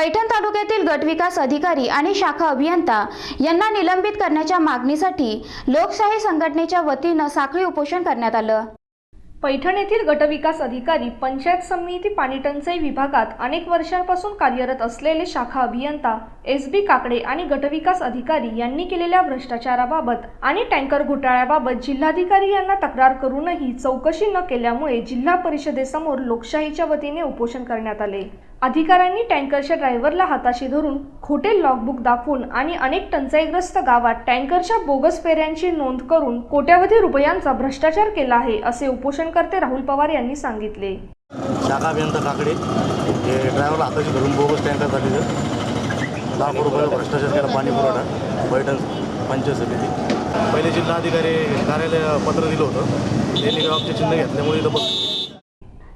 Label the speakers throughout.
Speaker 1: पैठण तालुक्यातील गटविकास अधिकारी आणि शाखा अभियंता यांना निलंबित करण्याच्या मागणीसाठी लोकशाही संघटनेच्या वतीने साखळी उपोषण करण्यात आलं।
Speaker 2: पैठण येथील गटविकास अधिकारी, पंचायत समिती पाणी टंचाई विभागात अनेक वर्षांपासून कार्यरत असलेले शाखा अभियंता SB काकडे आणि गटविकास अधिकारी यांनी केलेल्या भ्रष्टाचाराबाबत आणि टँकर घोटाळ्याबाबत जिल्हाधिकारी यांना तक्रार करूनही चौकशी न केल्यामुळे जिल्हा परिषदेसमोर लोकशाहीच्या वतीने उपोषण करण्यात आले। अधिकाऱ्यांनी टँकरच्या ड्रायव्हरला हाताशी धरून खोटे लॉगबुक दाखवून आणि अनेक टंचाईग्रस्त गावात टँकरच्या बोगस फेऱ्यांची नोंद करून कोट्यावधी रुपयांचा भ्रष्टाचार केला आहे, असे उपोषणकर्ते राहुल पवार यांनी सांगितले।
Speaker 3: शाखा अभियंता काकडे हे ड्रायव्हरला हाताशी धरून बोगस टँकरसाठी लाखो रुपयाचा भ्रष्टाचार केला। पाणी पुरवठा पैठण पंचायत समिती पहिले जिल्हाधिकारी कार्यालय पत्र दिलं होतं, त्यांनी जबाबचे चिन्ह घेतल्यामुळे इथं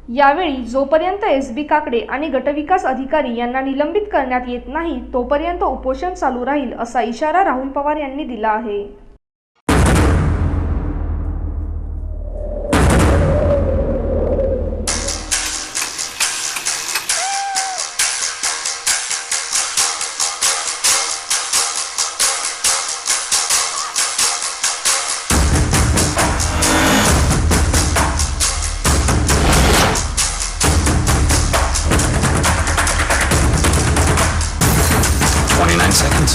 Speaker 2: यावेळी जोपर्यंत SB काकडे आणि गटविकास अधिकारी यांना निलंबित करण्यात येत नाही तोपर्यंत उपोषण चालू राहील, असा इशारा राहुल पवार यांनी दिला आहे।
Speaker 4: Seconds.